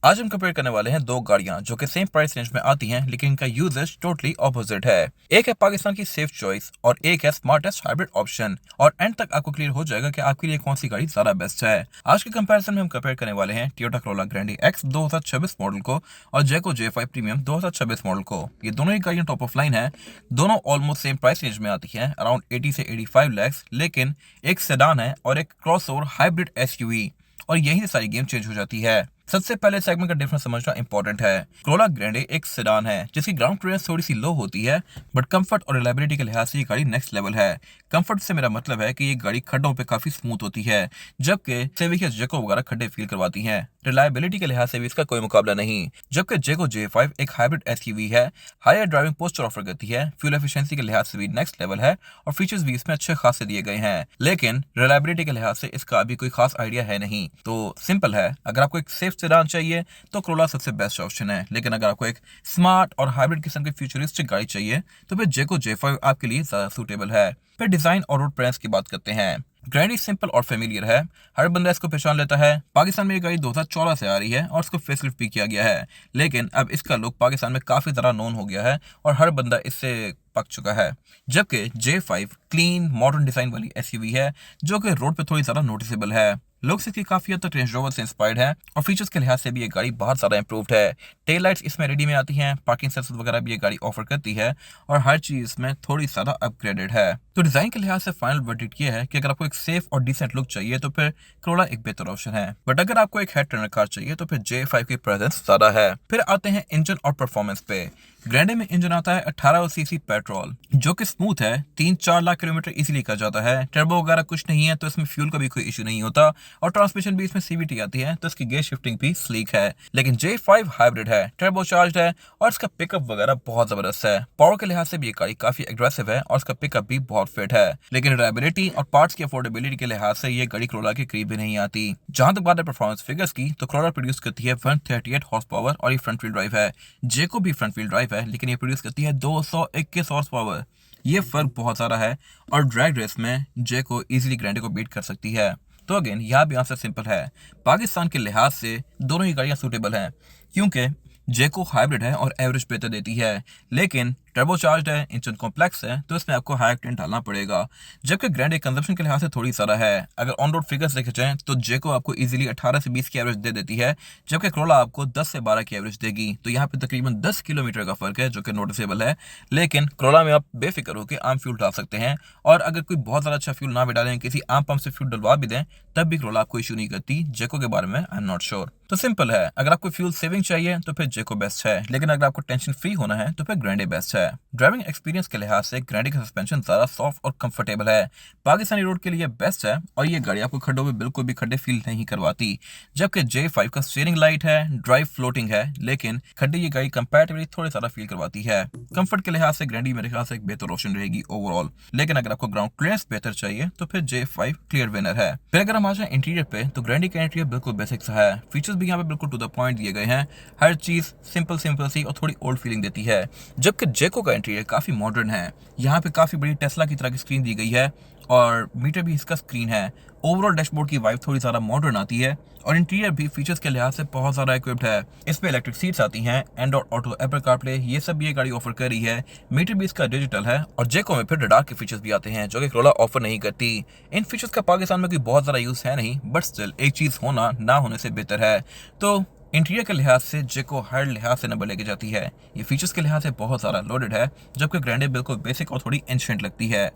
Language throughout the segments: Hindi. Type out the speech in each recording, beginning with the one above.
आज हम कंपेयर करने वाले हैं दो गाड़ियां जो कि सेम प्राइस रेंज में आती हैं, लेकिन इनका यूजेज टोटली ऑपोजिट है। एक है पाकिस्तान की सेफ चॉइस और एक है स्मार्टेस्ट हाइब्रिड ऑप्शन। और एंड तक आपको क्लियर हो जाएगा कि आपके लिए कौन सी गाड़ी ज्यादा बेस्ट है। आज के कंपैरिजन में हम कंपेयर करने वाले हैं टोयोटा करोला ग्रैंडी एक्स 2026 मॉडल को और जैको J5 प्रीमियम 2026 मॉडल को। ये दोनों ही गाड़ियां टॉप ऑफ लाइन है, दोनों ऑलमोस्ट सेम प्राइस रेंज में आती हैं, अराउंड 80 से 85 लाख। लेकिन एक सेडान है और एक क्रॉसओवर हाइब्रिड एसयूवी, और यही से सारी गेम चेंज हो जाती है। सबसे पहले सेगमेंट का डिफरेंस समझना इंपॉर्टेंट है। कोरोला ग्रैंडे एक सेडान है जिसकी ग्राउंड क्लियरेंस थोड़ी सी लो होती है, बट कंफर्ट और रिलायबिलिटी के लिहाज से ये गाड़ी नेक्स्ट लेवल है। कंफर्ट से मेरा मतलब है कि ये गाड़ी खड्डों पे काफी स्मूथ होती है, जबकि सेविक या जेको वगैरह खड्डे फील करवाती हैं। रिलायबिलिटी के लिहाज से भी इसका कोई मुकाबला नहीं, जबकि जेको J5 एक हाइब्रिड एसयूवी है, हायर ड्राइविंग पोस्चर ऑफर करती है, फ्यूल एफिशिएंसी के लिहाज से भी नेक्स्ट लेवल है और फीचर्स भी इसमें अच्छे खासे दिए गए हैं। लेकिन रिलायबिलिटी के लिहाज से इसका अभी कोई खास आइडिया है नहीं। तो सिंपल है, अगर आपको एक सेफ सेडान चाहिए तो कोरोला सबसे बेस्ट ऑप्शन है, लेकिन अगर आपको एक स्मार्ट और हाइब्रिड किस्म की फ्यूचरिस्टिक गाड़ी चाहिए तो फिर जेको J5 आपके लिए ज्यादा सूटेबल है। फिर डिजाइन और रोड प्रेजेंस की बात करते हैं। ग्रैंडी सिंपल और फेमिलियर है, हर बंदा इसको पहचान लेता है। पाकिस्तान में ये गाड़ी 2014 से आ रही है और इसको फेसलिफ्ट भी किया गया है, लेकिन अब इसका लुक पाकिस्तान में काफी ज्यादा नोन हो गया है और हर बंदा इससे पक चुका है। जबकि J5 क्लीन मॉडर्न डिजाइन वाली एसयूवी है जो कि रोड पे थोड़ी ज्यादा नोटिसेबल है। लुक्स इसकी काफी हद तक रेंज रोवर से इंस्पायर्ड है और फीचर्स के लिहाज से भी ये गाड़ी बहुत ज्यादा इंप्रूव्ड है। टेल लाइट्स इसमें रेडी में आती हैं, पार्किंग सेंसर वगैरह भी ये गाड़ी ऑफर करती है और हर चीज इसमें थोड़ी ज्यादा अपग्रेडेड है। तो डिजाइन के लिहाज से फाइनल वर्डिक्ट ये है कि अगर आपको एक सेफ और डिसेंट लुक चाहिए तो फिर कोरोला एक बेहतर ऑप्शन है, बट अगर आपको एक हेड टर्नर कार चाहिए तो फिर J5 की प्रेजेंस ज्यादा है। फिर आते हैं इंजन और परफॉर्मेंस पे। ग्रैंडे में इंजन आता है 18 सीसी पेट्रोल जो कि स्मूथ है, 3-4 लाख किलोमीटर इजीली कर जाता है। टर्बो वगैरह कुछ नहीं है तो इसमें फ्यूल का भी कोई इशू नहीं होता और ट्रांसमिशन भी इसमें CVT आती है तो इसकी गियर शिफ्टिंग भी स्लीक है। लेकिन J5 हाइब्रिड है, टर्बो चार्ज है और इसका पिकअप वगैरह बहुत जबरदस्त है। पावर के लिहाज से भी ये गाड़ी काफी एग्रेसिव है और इसका पिकअप भी बहुत फिट है। लेकिन रिलायबिलिटी और पार्ट्स की अफोर्डेबिलिटी के लिहाज से ये गाड़ी कोरोला के करीब भी नहीं आती। जहां तक बात है परफॉर्मेंस फिगर्स की, तो कोरोला प्रोड्यूस करती है 138 हॉर्स पावर और ये फ्रंट व्हील ड्राइव है। जेको भी फ्रंट व्हील ड्राइव है, लेकिन ये प्रोड्यूस करती है 221 हॉर्स पावर। ये फर्क बहुत सारा है और ड्रैग रेस में जेको इजीली ग्रैंडे को बीट कर सकती है। तो अगेन यहाँ भी आंसर सिंपल है, पाकिस्तान के लिहाज से दोनों ही गाड़ियां सूटेबल हैं, क्योंकि जेको हाइब्रिड है और एवरेज बेहतर देती है, लेकिन टर्बोचार्ज्ड है, इंजन कॉम्प्लेक्स है तो इसमें आपको हाई ऑक्टेन डालना पड़ेगा। जबकि ग्रैंडे कंजप्शन के लिहाज से थोड़ी सारा है। अगर ऑन रोड फिगर्स देखे जाएं तो जेको आपको इजीली 18 से 20 की एवरेज दे देती है, जबकि कोरोला आपको 10 से 12 की एवरेज देगी। तो यहाँ पे तकरीबन 10 किलोमीटर का फर्क है जो कि नोटिसेबल है। लेकिन कोरोला में आप बेफिक्र होकर आम फ्यूल डाल सकते हैं और अगर कोई बहुत ज्यादा अच्छा फ्यूल ना भी डालें, किसी आम पंप से फ्यूल डलवा भी दें, तब भी कोरोला आपको इशू नहीं करती। जेको के बारे में आई एम नॉट श्योर। तो सिंपल है, अगर आपको फ्यूल सेविंग चाहिए तो फिर जेको बेस्ट है, लेकिन अगर आपको टेंशन फ्री होना है तो फिर ग्रैंडे बेस्ट है। ड्राइविंग एक्सपीरियंस के लिहाज से ग्रैंडे का सस्पेंशन ज्यादा सॉफ्ट और कंफर्टेबल है, पाकिस्तानी रोड के लिए बेस्ट है और ये गाड़ी आपको खड्डों में बिल्कुल भी खड्डे फील नहीं करवाती। जबकि J5 का स्टीयरिंग लाइट है, ड्राइव फ्लोटिंग है, लेकिन खड्डे ये गाड़ी कंपैरेटिवली थोड़े ज्यादा फील करवाती है। कंफर्ट के लिहाज से ग्रैंडी मेरे ख्याल से एक बेहतर ऑप्शन रहेगी ओवरऑल, लेकिन अगर आपको ग्राउंड क्लियरेंस बेहतर चाहिए तो फिर J5 क्लियर विनर है। फिर अगर हम आ जाए इंटीरियर पे, तो ग्रैंडी का इंटीरियर बिल्कुल बेसिक सा है, फीचर्स भी यहाँ पे बिल्कुल टू द पॉइंट दिए गए हैं, हर चीज सिंपल सिंपल सी और थोड़ी ओल्ड फीलिंग देती है। जबकि जेको का इंटीरियर काफी मॉडर्न है, यहाँ पे काफी बड़ी टेस्ला की तरह की स्क्रीन दी गई है और मीटर भी इसका स्क्रीन है। ओवरऑल डैशबोर्ड की वाइब थोड़ी ज्यादा मॉडर्न आती है और इंटीरियर भी फीचर्स के लिहाज से बहुत ज्यादा इक्विप्ड है। इसमें इलेक्ट्रिक सीट्स आती हैं, एंड्रॉइड ऑटो, एप्पल कारप्ले, ये सब ये गाड़ी ऑफर कर रही है। मीटर भी इसका डिजिटल है और जेको में फिर रडार के फीचर्स भी आते हैं जो कि कोरोला ऑफर नहीं करती। इन फीचर्स का पाकिस्तान में कोई बहुत ज्यादा यूज है नहीं, बट स्टिल एक चीज होना ना होने से बेहतर है। तो इंटीरियर के लिहाज से जेको हर लिहाज से नंबर लेके जाती है। ये फीचर्स के लिहाज से बहुत सारा लोडेड है, जबकि ग्रैंडे बिल्कुल बेसिक और थोड़ी एंशिएंट लगती है।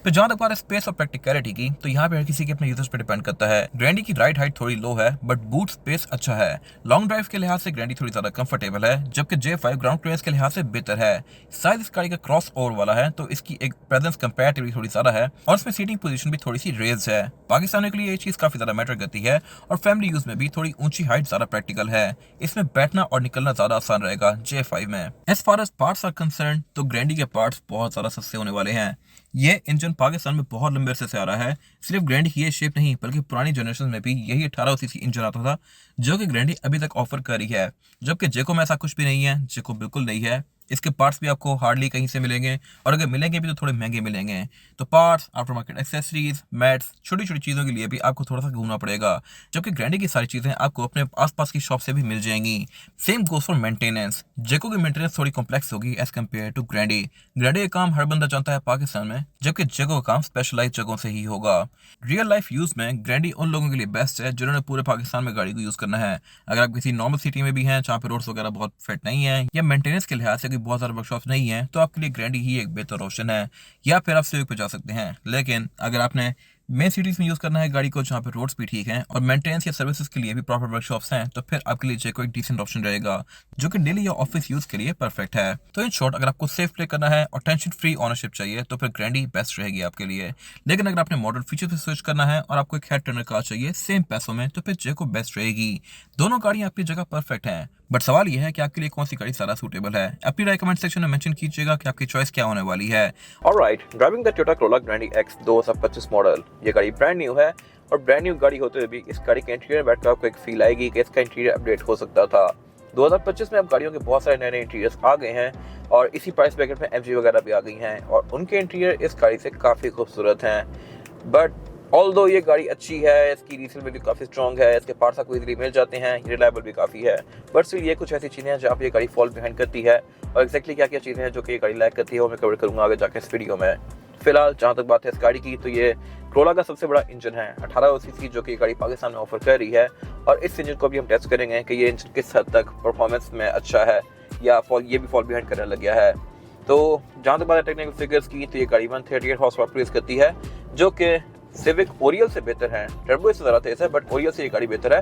तो जहां तक बात है स्पेस और प्रैक्टिकलिटी की, तो यहाँ पे हर किसी के अपने यूजर्स पे डिपेंड करता है। ग्रैंडी की राइड हाइट थोड़ी लो है, बट बूट स्पेस अच्छा है। लॉन्ग ड्राइव के लिहाज से ग्रैंडी थोड़ी ज्यादा कंफर्टेबल है, जबकि J5 ग्राउंड क्लियरेंस के लिहाज से बेहतर है। साइज इस गाड़ी का क्रॉस ओवर वाला है तो इसकी एक प्रेजेंस कंपैरेटिवली थोड़ी ज्यादा है और इसमें सीटिंग पोजीशन भी थोड़ी सी रेज्ड है। पाकिस्तानियों के लिए ये चीज काफी ज्यादा मैटर करती है और फैमिली यूज में भी थोड़ी ऊंची हाइट ज्यादा प्रैक्टिकल है। इसमें बैठना और निकलना ज्यादा आसान रहेगा J5 में। As far as parts are concern, तो ग्रैंडी के पार्ट्स बहुत ज्यादा सस्ते होने वाले हैं। ये इंजन पाकिस्तान में बहुत लंबे अरसे से आ रहा है। सिर्फ ग्रैंडी की ये शेप नहीं, बल्कि पुरानी जनरेशन में भी यही 18 सीसी इंजन आता था जो कि ग्रैंडी अभी तक ऑफर कर रही है। जबकि जेको में ऐसा कुछ भी नहीं है, जेको बिल्कुल नहीं है। इसके पार्ट्स भी आपको हार्डली कहीं से मिलेंगे, और अगर मिलेंगे भी तो थोड़े महंगे मिलेंगे। तो parts, after market accessories, mats, छोटी छोटी चीज़ों के लिए भी आपको थोड़ा सा घूमना पड़ेगा, जबकि ग्रैंडी की सारी चीज़ें आपको अपने आसपास की शॉप से भी मिल जाएंगी। Same goes for maintenance. जेको की मेंटेनेंस थोड़ी कॉम्प्लेक्स होगी एज कम्पेयर टू ग्रैंडी। ग्रैंडी का काम हर बंदा जानता है पाकिस्तान में, जबकि जेको का काम स्पेशलाइज जगहों से ही होगा। रियल लाइफ यूज में ग्रैंडी उन लोगों के लिए बेस्ट है जिन्होंने पूरे पाकिस्तान में गाड़ी को यूज करना है। अगर आप किसी नॉर्मल सिटी में भी हैं जहाँ पे रोड्स वगैरह बहुत फिट नहीं है या मेंटेनेंस के लिहाज से कोई बहुत सारे वर्कशॉप नहीं है, तो आपके लिए ग्रैंडी ही एक बेहतर ऑप्शन है, या फिर आप सिविक पे जा सकते हैं। लेकिन अगर आपने मेन सिटीज में यूज करना है गाड़ी को जहाँ पे रोड्स भी ठीक हैं और मेंटेनेंस या सर्विसेज के लिए भी प्रॉपर वर्कशॉप्स हैं, तो फिर आपके लिए जेको एक डिसेंट ऑप्शन रहेगा जो कि डेली या ऑफिस यूज के लिए परफेक्ट है। तो इन शॉर्ट, अगर आपको सेफ प्ले करना है और टेंशन फ्री ओनरशिप चाहिए तो फिर ग्रैंडी बेस्ट रहेगी आपके लिए। लेकिन अगर आपने मॉडल फीचर पे स्विच करना है और आपको एक हेड टर्नर कार चाहिए सेम पैसों में, तो फिर जेको बेस्ट रहेगी। दोनों गाड़ियां आपकी जगह परफेक्ट हैं, बट सवाल यह है कि आपके लिए कौन सी गाड़ी ज्यादा सूटेबल है। अपनी राय कमेंट सेक्शन में मेंशन कीजिएगा कि आपकी चॉइस क्या होने वाली है। Alright, driving the Toyota Corolla Grande X 2025 model. ये गाड़ी ब्रांड न्यू है, और ब्रांड न्यू गाड़ी होते हुए भी इस गाड़ी के इंटीरियर में बैठकर आपको एक फील आएगी कि इसका इंटीरियर अपडेट हो सकता था। 2025 में अब गाड़ियों के बहुत सारे नए नए इंटीरियर्स आ गए हैं, और इसी प्राइस ब्रैकेट में एमजी वगैरह भी आ गई हैं, और उनके इंटीरियर इस गाड़ी से काफ़ी खूबसूरत हैं। बट ऑल्दो ये गाड़ी अच्छी है, इसकी रीसेल वैल्यू काफ़ी स्ट्रॉन्ग है, इसके पार्ट्स आपको इजीली मिल जाते हैं, रिलायबल भी काफ़ी है। बट स्टिल ये कुछ ऐसी चीज़ें हैं जहाँ पे ये गाड़ी फॉल बिहाइंड करती है, और एक्जैक्टली क्या क्या चीज़ें हैं जो कि ये गाड़ी लैक करती है वो मैं कवर करूँगा आगे जाकर इस वीडियो में। फिलहाल जहाँ तक बात है इस गाड़ी की, तो ये कोरोला का सबसे बड़ा इंजन है 18 सीसी, जो कि गाड़ी पाकिस्तान में ऑफर कर रही है, और इस इंजन को भी हम टेस्ट करेंगे कि ये इंजन किस हद तक परफॉर्मेंस में अच्छा है या ये भी फॉल बिहाइंड करने लग गया है। तो जहाँ तक बात है टेक्निकल फिगर्स की, तो ये गाड़ी 138 हॉर्स पावर प्रोड्यूस करती है, जो कि सिविक ओरियल से बेहतर है। टर्बो इससे ज़्यादा तेज है, बट ओरियल से ये गाड़ी बेहतर है।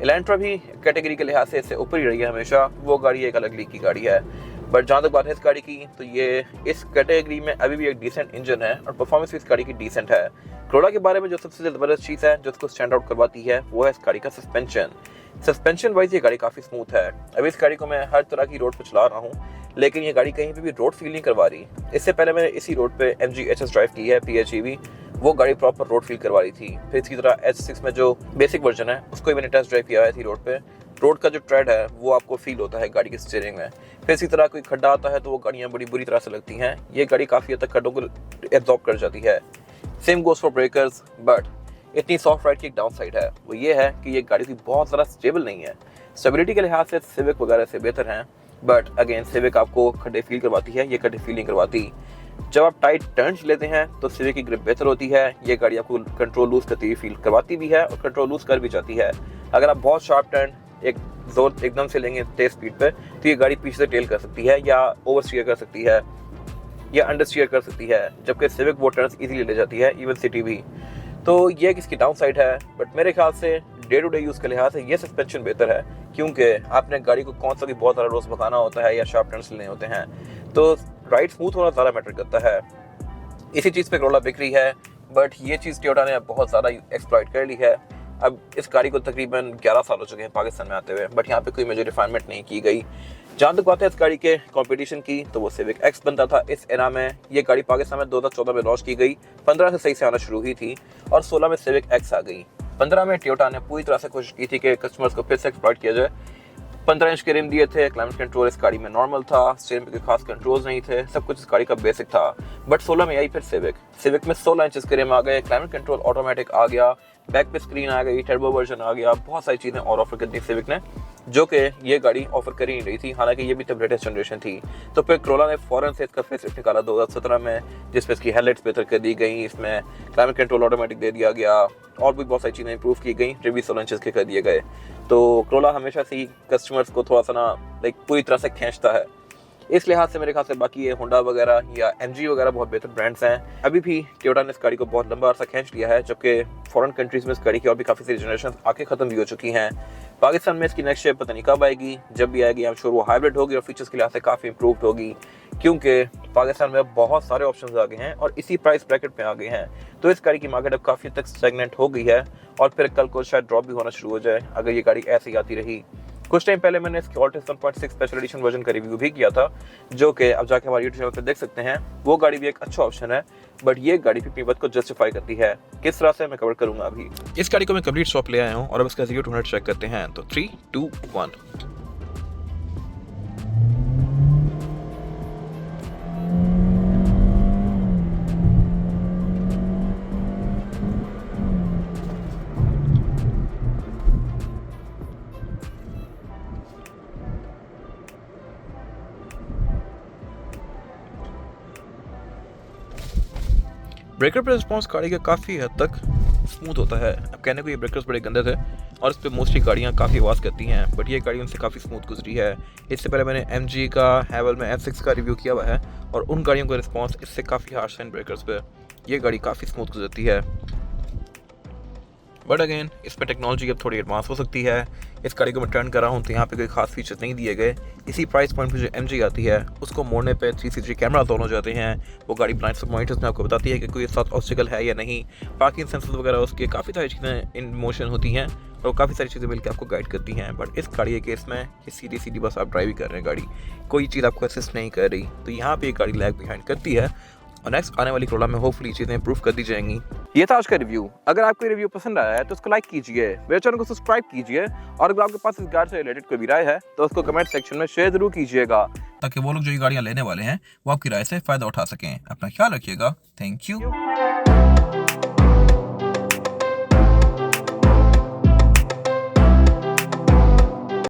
एलेंट्रा भी कैटेगरी के लिहाज से इससे ऊपर ही रही है हमेशा, वो गाड़ी एक अलग लीग की गाड़ी है। बट जहाँ तक बात है इस गाड़ी की, तो ये इस कैटेगरी में अभी भी एक डिसेंट इंजन है, और परफॉर्मेंस भी इस गाड़ी की डिसेंट है। कोरोला के बारे में जो सबसे ज़बरदस्त चीज़ है जो इसको स्टैंड आउट करवाती है, वो है इस गाड़ी का सस्पेंशन वाइज ये गाड़ी काफ़ी स्मूथ है। अभी इस गाड़ी को मैं हर तरह की रोड पर चला रहा हूँ, लेकिन ये गाड़ी कहीं पे भी रोड फील नहीं करवा रही। इससे पहले मैंने इसी रोड पे MG HS ड्राइव की है, PHEV, वो गाड़ी प्रॉपर रोड फील करवा रही थी। फिर इसकी तरह H6 में जो बेसिक वर्जन है उसको मैंने टेस्ट ड्राइव किया है थी रोड पे। रोड का जो ट्रेड है वो आपको फील होता है गाड़ी के स्टीयरिंग में। फिर इसी तरह कोई खड्डा आता है तो वो गाड़ियाँ बड़ी बुरी तरह से लगती हैं। ये गाड़ी काफ़ी हद तक खड्डों को एब्जॉर्ब कर जाती है। Same goes for breakers, but इतनी सॉफ्ट राइड की एक डाउन साइड है, वो ये है कि ये गाड़ी की बहुत ज़्यादा स्टेबल नहीं है। स्टेबिलिटी के लिहाज से सिविक वगैरह से बेहतर हैं, बट अगेन सिविक आपको खड्डे फील करवाती है, ये खड्डे फील नहीं करवाती। जब आप टाइट टर्न्स लेते हैं तो सिविक की ग्रिप बेहतर होती है। ये गाड़ी आपको कंट्रोल लूज करती हुई फील करवाती भी है, और कंट्रोल लूज कर भी जाती है। अगर आप बहुत शार्प टर्न एकदम से लेंगे तेज स्पीड पे, तो ये गाड़ी पीछे से टेल कर सकती है, या ओवर स्टीयर कर सकती है, या अंडर स्टीयर कर सकती है, जबकि सिविक वो टर्न्स इजीली ले जाती है, इवन सिटी भी। तो ये इसकी डाउन साइड है, बट मेरे ख्याल से डे टू डे यूज़ के लिहाज से ये सस्पेंशन बेहतर है, क्योंकि आपने गाड़ी को कौन सा भी बहुत सारा रोज भगाना होता है या शार्प टर्न्स लेने होते हैं, तो राइड स्मूथ होना ज़्यादा मैटर करता है। इसी चीज़ पे कोरोला बिक रही है, बट ये चीज़ टोयोटा ने बहुत ज़्यादा एक्सप्लॉइट कर ली है। अब इस गाड़ी को तकरीबन 11 साल हो चुके हैं पाकिस्तान में आते हुए, बट यहाँ पे कोई मेजर रिफाइनमेंट नहीं की गई। जहाँ तक बात है इस गाड़ी के कंपटीशन की, तो वो सिविक एक्स बनता था इस एरा में। ये गाड़ी पाकिस्तान में 2014 में लॉन्च की गई, 15 से सही से आना शुरू हुई थी, और 16 में सिविक एक्स आ गई। 15 में टोयोटा ने पूरी तरह से कोशिश की थी कि कस्टमर्स को फिर से एक्सप्लॉइट किया जाए। 15 इंच के रिम दिए थे, क्लाइमेट कंट्रोल इस गाड़ी में नॉर्मल था, स्टीयरिंग पे कोई खास कंट्रोल्स नहीं थे, सब कुछ इस गाड़ी का बेसिक था। बट 16 में आई फिर सिविक में 16 इंच के रिम आ गए, क्लाइमेट कंट्रोल ऑटोमेटिक आ गया, बैक पे स्क्रीन आ गई, टर्बो वर्जन आ गया, बहुत सारी चीज़ें और ऑफर कर दी सिविक ने, जो कि ये गाड़ी ऑफर कर ही नहीं रही थी, हालांकि ये भी तब लेटेस्ट जनरेशन थी। तो फिर कोरोला ने फौरन से इसका फेसलिफ्ट निकाला 2017 में, जिसमें इसकी हेडलाइट्स बेहतर कर दी गई, इसमें क्लाइमेट कंट्रोल ऑटोमेटिक दे दिया गया, और भी बहुत सारी चीज़ें इंप्रूव की गई, रिव्यू 16 इंच के कर दिए गए। तो कोरोला हमेशा से ही कस्टमर्स को थोड़ा सा ना पूरी तरह से खींचता है। इस लिहाज से मेरे ख्याल से बाकी ये होंडा वगैरह या MG वगैरह बहुत बेहतर ब्रांड्स हैं। अभी भी टोयोटा ने इस गाड़ी को बहुत लंबा अर्सा खींच लिया है, जबकि फॉरेन कंट्रीज में इस गाड़ी की और भी काफ़ी सारी जनरेशन आके ख़त्म भी हो चुकी हैं। पाकिस्तान में इसकी नेक्स्ट शेप पता नहीं कब आएगी, जब भी आएगी आई एम श्योर वो हाइब्रिड होगी और फीचर्स के लिहाज से काफ़ी इंप्रूव्ड होगी, क्योंकि पाकिस्तान में बहुत सारे ऑप्शंस आ गए हैं और इसी प्राइस ब्रैकेट में आ गए हैं। तो इस गाड़ी की मार्केट अब काफ़ी तक स्टैग्नेंट हो गई है, और फिर कल को शायद ड्रॉप भी होना शुरू हो जाए अगर ये गाड़ी ऐसे ही आती रही। कुछ टाइम पहले मैंने इसके ऑल्टिस 1.6 स्पेशल एडिशन वर्जन का रिव्यू भी किया था, जो कि अब जाके हमारे यूट्यूब चैनल पर देख सकते हैं। वो गाड़ी भी एक अच्छा ऑप्शन है, बट ये गाड़ी भी कीमत को जस्टिफाई करती है। किस तरह से मैं कवर करूंगा अभी। इस गाड़ी को मैं कंप्लीट शॉप ले आया हूँ और अब इसका 0 to 100 चेक करते हैं। तो 3, 2, 1। ब्रेकर पर रिस्पॉन्स गाड़ी का काफ़ी हद तक स्मूथ होता है। अब कहने को ये ब्रेकर्स बड़े गंदे थे और इस पर मोस्टली गाड़ियाँ काफ़ी आवाज़ करती हैं, बट ये गाड़ी उनसे काफ़ी स्मूथ गुजरी है। इससे पहले मैंने MG का हैवल में F6 का रिव्यू किया हुआ है और उन गाड़ियों का रिस्पॉन्स इससे काफ़ी हार्श है इन ब्रेकर्स पे। ये गाड़ी काफ़ी स्मूथ गुजरती है, बट अगेन इसमें टेक्नोलॉजी अब थोड़ी एडवांस हो सकती है। इस गाड़ी को मैं टर्न कर रहा हूँ तो यहाँ पे कोई खास फीचर्स नहीं दिए गए। इसी प्राइस पॉइंट पे जो MG आती है उसको मोड़ने पे 360 कैमरा दोनों जाते हैं। वो गाड़ी ब्लाइंड स्पॉट मॉनिटर्स में आपको बताती है कि कोई साथ ऑब्स्टिकल है या नहीं। पार्किंग सेंसर्स वगैरह उसके काफ़ी सारी चीज़ें इन मोशन होती हैं और काफ़ी सारी चीज़ें मिलकर आपको गाइड करती हैं। बट इस गाड़ी के केस में ये सीधी सीधी बस आप ड्राइव ही कर रहे हैं, गाड़ी कोई चीज़ आपको असिस्ट नहीं कर रही, तो यहाँ पे ये गाड़ी लैग बिहाइंड करती है और नेक्स्ट आने वाली Corolla में होपफुली चीज़ें इंप्रूव कर दी जाएंगी। ये था आज का रिव्यू। अगर आपको ये रिव्यू पसंद आया है तो उसको लाइक कीजिए, मेरे चैनल को सब्सक्राइब कीजिए और अगर आपके पास इस गाड़ी से रिलेटेड कोई भी राय है तो उसको कमेंट सेक्शन में शेयर जरूर कीजिएगा, ताकि वो लोग जो ये गाड़ियाँ लेने वाले हैं वो आपकी राय से फ़ायदा उठा सकें। अपना ख्याल रखिएगा। Thank you.